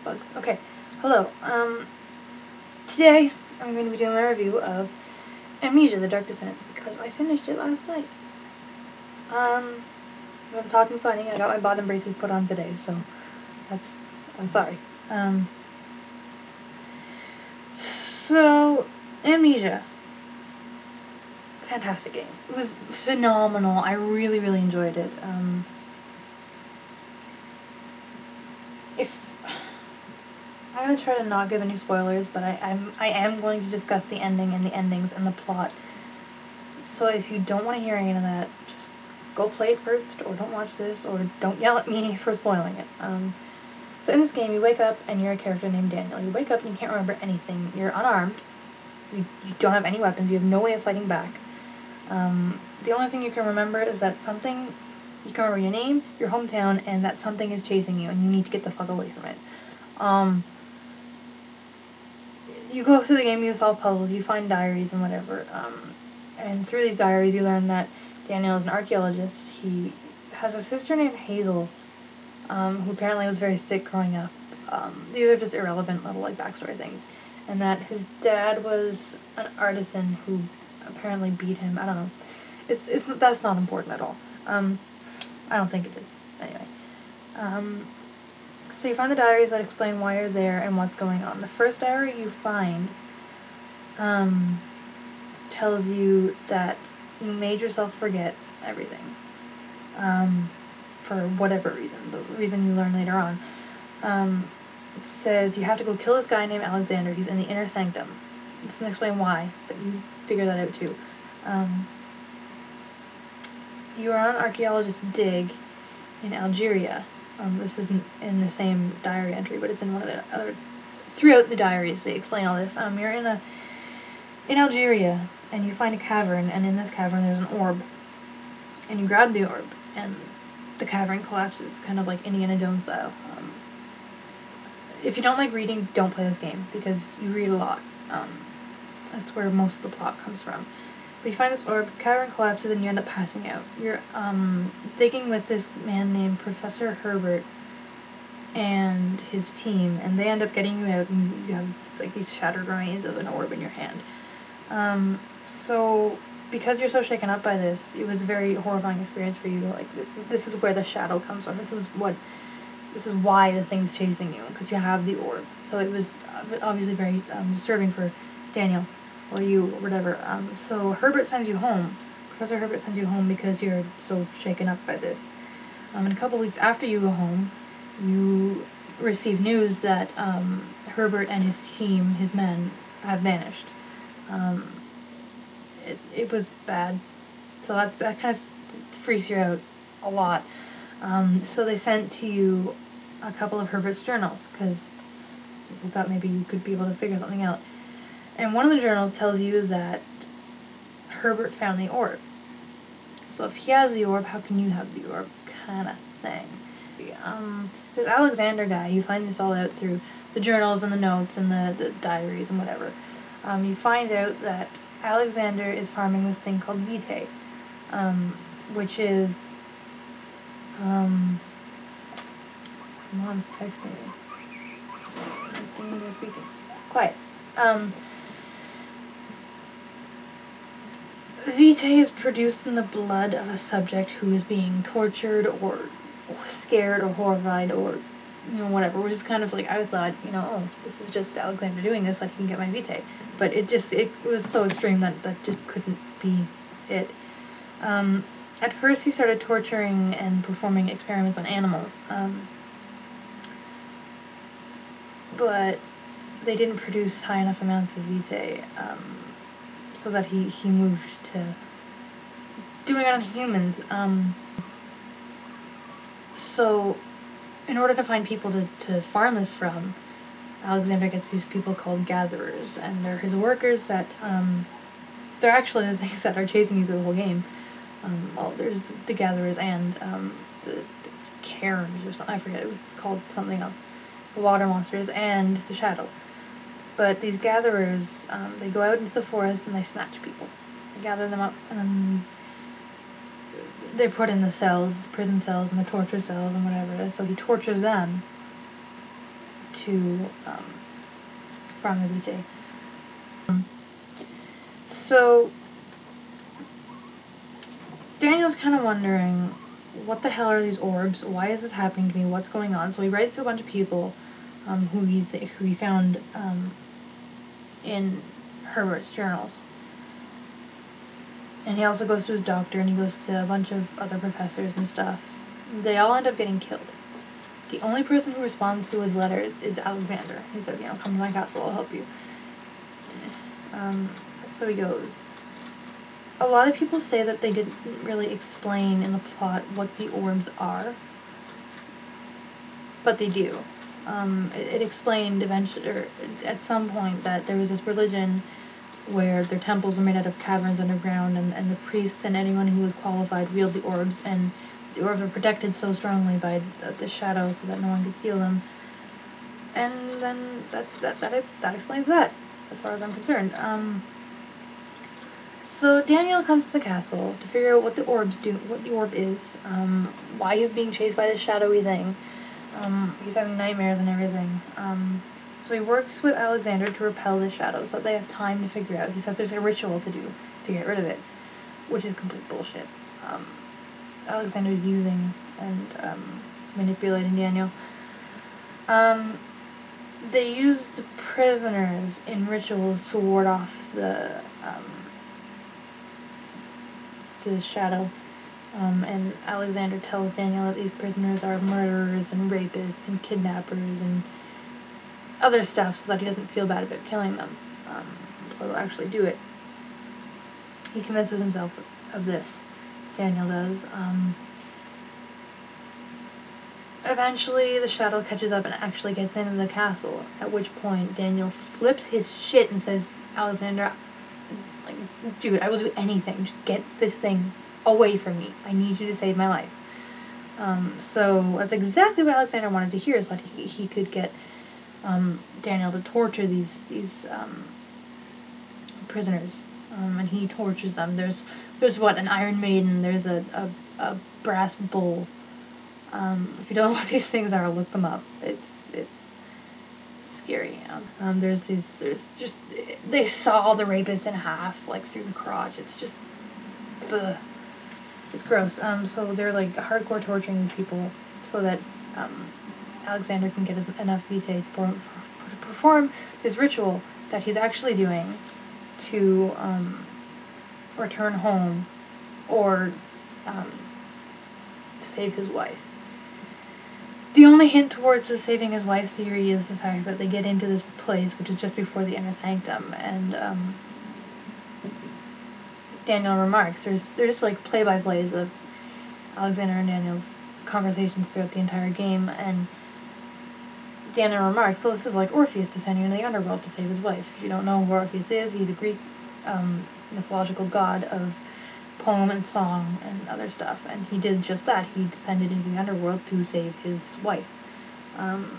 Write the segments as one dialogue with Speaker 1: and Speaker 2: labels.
Speaker 1: bugs. Okay, hello. Today I'm going to be doing my review of Amnesia: The Dark Descent because I finished it last night. If I'm talking funny, I got my bottom braces put on today, so I'm sorry. So Amnesia, fantastic game. It was phenomenal. I really enjoyed it. I'm going to try to not give any spoilers, but I am going to discuss the ending and the endings and the plot. So if you don't want to hear any of that, just go play it first, or don't watch this, or don't yell at me for spoiling it. So in this game, you wake up and you're a character named Daniel. You wake up and you can't remember anything. You're unarmed. You don't have any weapons. You have no way of fighting back. The only thing you can remember is that something, you can remember your name, your hometown, and that something is chasing you and you need to get the fuck away from it. You go through the game, you solve puzzles, you find diaries and whatever, and through these diaries you learn that Daniel is an archaeologist. He has a sister named Hazel, who apparently was very sick growing up. These are just irrelevant little, like, backstory things. And that his dad was an artisan who apparently beat him. I don't know. That's not important at all. I don't think it is. Anyway. So you find the diaries that explain why you're there and what's going on. The first diary you find tells you that you made yourself forget everything, for whatever reason, the reason you learn later on. It says you have to go kill this guy named Alexander. He's in the inner sanctum. It doesn't explain why, but you figure that out too. You are on an archaeologist dig in Algeria. This isn't in the same diary entry, but it's in one of the other. Throughout the diaries, they explain all this. You're in Algeria, and you find a cavern, and in this cavern there's an orb, and you grab the orb, and the cavern collapses, kind of like Indiana Jones style. If you don't like reading, don't play this game because you read a lot. That's where most of the plot comes from. But you find this orb, cavern collapses, and you end up passing out. You're digging with this man named Professor Herbert and his team, and they end up getting you out, and you have like these shattered remains of an orb in your hand. So because you're so shaken up by this, it was a very horrifying experience for you. Like this is where the shadow comes from. This is why the thing's chasing you, because you have the orb. So it was obviously very disturbing for Daniel. Or you, or whatever. So Herbert sends you home. Professor Herbert sends you home because you're so shaken up by this. And a couple weeks after you go home, you receive news that Herbert and his team, his men, have vanished. It was bad. So that kind of freaks you out a lot. So they sent to you a couple of Herbert's journals because they thought maybe you could be able to figure something out. And one of the journals tells you that Herbert found the orb. So if he has the orb, how can you have the orb? Kind of thing. This Alexander guy, you find this all out through the journals and the notes and the diaries and whatever. You find out that Alexander is farming this thing called Vitae, which is, come on, text me. Quiet. Vitae is produced in the blood of a subject who is being tortured or scared or horrified or, whatever. Which is kind of like, I thought, oh, this is just Alexander doing this, I can get my Vitae. But it was so extreme that just couldn't be it. At first he started torturing and performing experiments on animals. But they didn't produce high enough amounts of Vitae, so that he moved to doing it on humans. So in order to find people to farm this from, Alexander gets these people called gatherers, and they're his workers that, they're actually the things that are chasing you through the whole game. Well, there's the gatherers and the cairns or something, I forget, it was called something else. The water monsters and the shadow. But these gatherers, they go out into the forest and they snatch people. They gather them up and they're put in the cells, prison cells and the torture cells and whatever. And so he tortures them to from the vitae. So Daniel's kind of wondering, what the hell are these orbs? Why is this happening to me? What's going on? So he writes to a bunch of people who he found in Herbert's journals. And he also goes to his doctor, and he goes to a bunch of other professors and stuff. They all end up getting killed. The only person who responds to his letters is Alexander. He says, you know, come to my castle, I'll help you. So he goes. A lot of people say that they didn't really explain in the plot what the orbs are, but they do. It explained eventually, or at some point, that there was this religion where their temples were made out of caverns underground, and the priests and anyone who was qualified wield the orbs, and the orbs are protected so strongly by the shadow so that no one could steal them. And then that explains that, as far as I'm concerned. So Daniel comes to the castle to figure out what the orbs do, what the orb is, why he's being chased by this shadowy thing. He's having nightmares and everything. So he works with Alexander to repel the shadow so that they have time to figure out. He says there's a ritual to do to get rid of it, which is complete bullshit. Alexander's using and manipulating Daniel. They use the prisoners in rituals to ward off the shadow. And Alexander tells Daniel that these prisoners are murderers and rapists and kidnappers and other stuff so that he doesn't feel bad about killing them. So he'll actually do it. He convinces himself of this. Daniel does. Eventually the shadow catches up and actually gets into the castle, at which point Daniel flips his shit and says, Alexander, like, dude, I will do anything. Just get this thing away from me. I need you to save my life. So that's exactly what Alexander wanted to hear, is that he could get Daniel to torture these prisoners. And he tortures them. There's what, an Iron Maiden, there's a brass bull. If you don't know what these things are, look them up. It's scary. They saw the rapist in half, like through the crotch. It's just, ugh. It's gross. So they're like hardcore torturing these people so that Alexander can get enough vitae to perform this ritual that he's actually doing to return home or save his wife. The only hint towards the saving his wife theory is the fact that they get into this place, which is just before the inner sanctum, and Daniel remarks, there's just like play-by-plays of Alexander and Daniel's conversations throughout the entire game, and Daniel remarks, so this is like Orpheus descending into the underworld to save his wife. If you don't know who Orpheus is, he's a Greek mythological god of poem and song and other stuff, and he did just that. He descended into the underworld to save his wife. And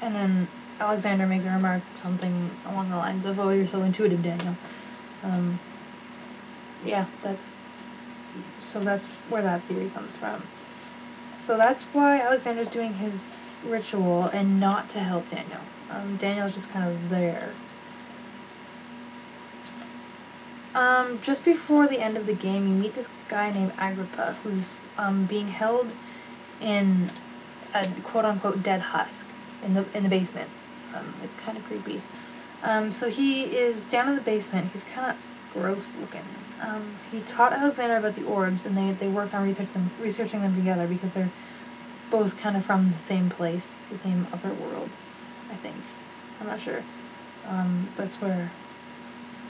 Speaker 1: then Alexander makes a remark, something along the lines of, oh, you're so intuitive, Daniel. Yeah, so that's where that theory comes from. So that's why Alexander's doing his ritual and not to help Daniel. Daniel's just kind of there. Just before the end of the game, you meet this guy named Agrippa, who's being held in a quote-unquote dead husk in the basement. It's kind of creepy. So he is down in the basement. He's kind of gross looking. He taught Alexander about the orbs, and they worked on researching them together because they're both kind of from the same place, the same other world, I think. I'm not sure. That's where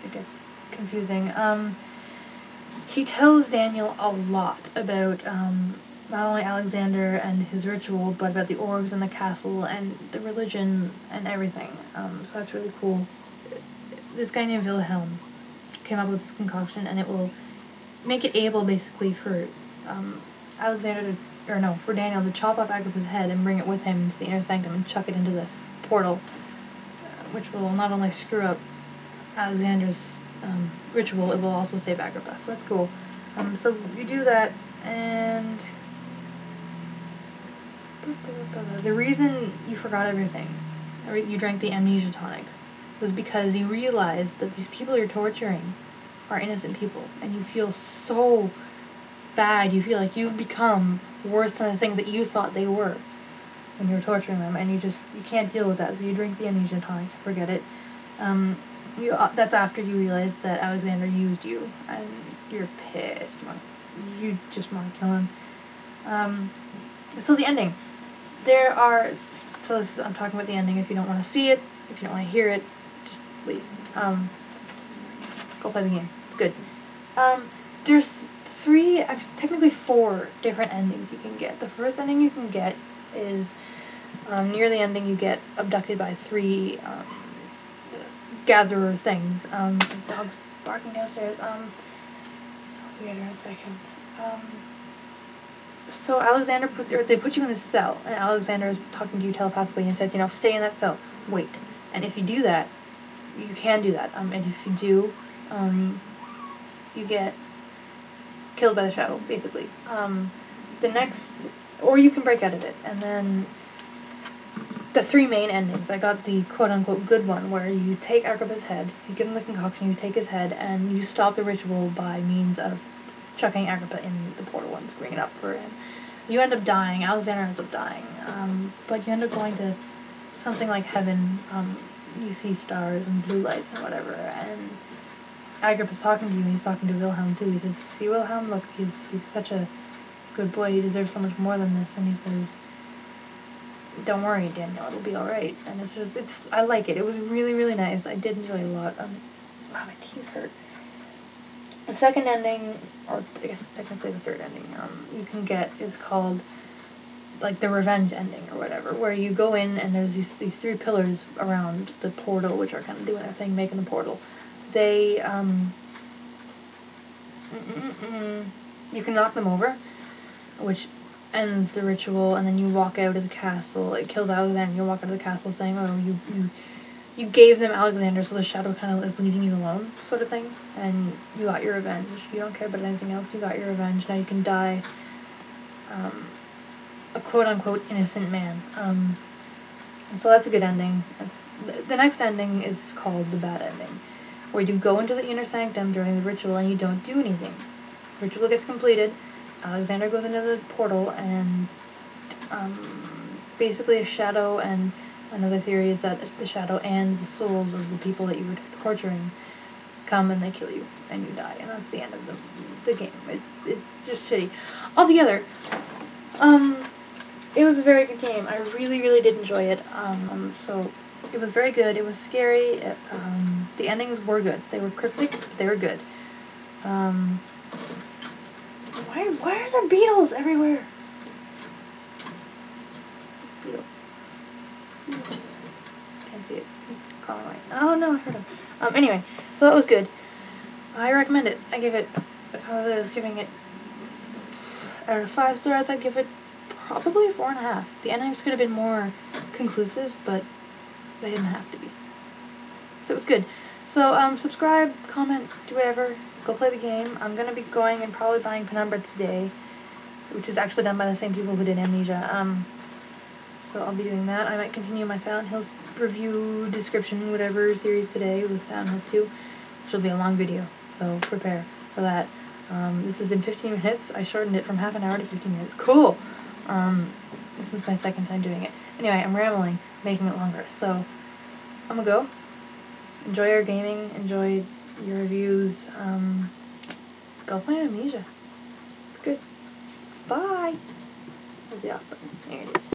Speaker 1: it gets confusing. He tells Daniel a lot about not only Alexander and his ritual, but about the orbs and the castle and the religion and everything. So that's really cool. This guy named Wilhelm came up with this concoction, and it will make it able, basically, for for Daniel to chop off Agrippa's head and bring it with him into the inner sanctum and chuck it into the portal, which will not only screw up Alexander's ritual, it will also save Agrippa. So that's cool. So you do that, and the reason you forgot everything or you drank the Amnesia tonic, was because you realized that these people you're torturing are innocent people, and you feel so bad. You feel like you've become worse than the things that you thought they were when you were torturing them, and you can't deal with that, so you drink the Amnesia tonic to forget it. That's after you realize that Alexander used you, and you're pissed. You just want to kill him. So the ending. I'm talking about the ending. If you don't want to see it, if you don't want to hear it, just leave. Go play the game. It's good. There's technically 4 different endings you can get. The first ending you can get is, near the ending you get abducted by 3, gatherer things. Dog's barking downstairs. I'll be here in a second. So Alexander they put you in a cell, and Alexander is talking to you telepathically and says, stay in that cell, wait. And if you do that, you can do that. And if you do, you get killed by the shadow, basically. Or you can break out of it, and then the 3 main endings. I got the quote-unquote good one, where you take Agrippa's head, you give him the concoction, you take his head, and you stop the ritual by means of chucking Agrippa in the portal and screwing it up for him. You end up dying. Alexander ends up dying. But you end up going to something like heaven. You see stars and blue lights and whatever, and Agrippa's talking to you, and he's talking to Wilhelm too. He says, "See, Wilhelm, look, he's such a good boy. He deserves so much more than this." And he says, "Don't worry, Daniel, it'll be alright." And I like it. It was really, really nice. I did enjoy it a lot. My teeth hurt. The second ending, or I guess technically the third ending, you can get is called, like, the revenge ending or whatever, where you go in and there's these 3 pillars around the portal, which are kind of doing their thing, making the portal. They, you can knock them over, which ends the ritual, and then you walk out of the castle. It kills Alexander. You walk out of the castle saying, "Oh, you gave them Alexander, so the shadow kind of is leaving you alone," sort of thing, and you got your revenge. You don't care about anything else. You got your revenge. Now you can die a quote-unquote innocent man. And so that's a good ending. The next ending is called the bad ending, where you go into the inner sanctum during the ritual and you don't do anything. The ritual gets completed. Alexander goes into the portal, and basically a shadow, and another theory is that the shadow and the souls of the people that you were torturing come and they kill you and you die, and that's the end of the game. It's just shitty. Altogether, it was a very good game. I really, really did enjoy it. So it was very good. It was scary. The endings were good. They were cryptic, but they were good. Why are there beetles everywhere? Beetle. Can't see it. It's crawling away. Oh no, I heard him. Anyway, so that was good. I recommend it. I give it, if I was giving it out of 5 stars, I'd give it probably 4.5. The endings could have been more conclusive, but they didn't have to be. So it was good. So, subscribe, comment, do whatever. Go play the game. I'm going to be going and probably buying Penumbra today, which is actually done by the same people who did Amnesia. So I'll be doing that. I might continue my Silent Hills review, description, whatever series today with Silent Hill 2, which will be a long video, so prepare for that. This has been 15 minutes. I shortened it from half an hour to 15 minutes. Cool! This is my second time doing it. Anyway, I'm rambling, making it longer, so I'm gonna go. Enjoy your gaming, enjoy your reviews, go play Amnesia. It's good. Bye! Where's the off button? There it is.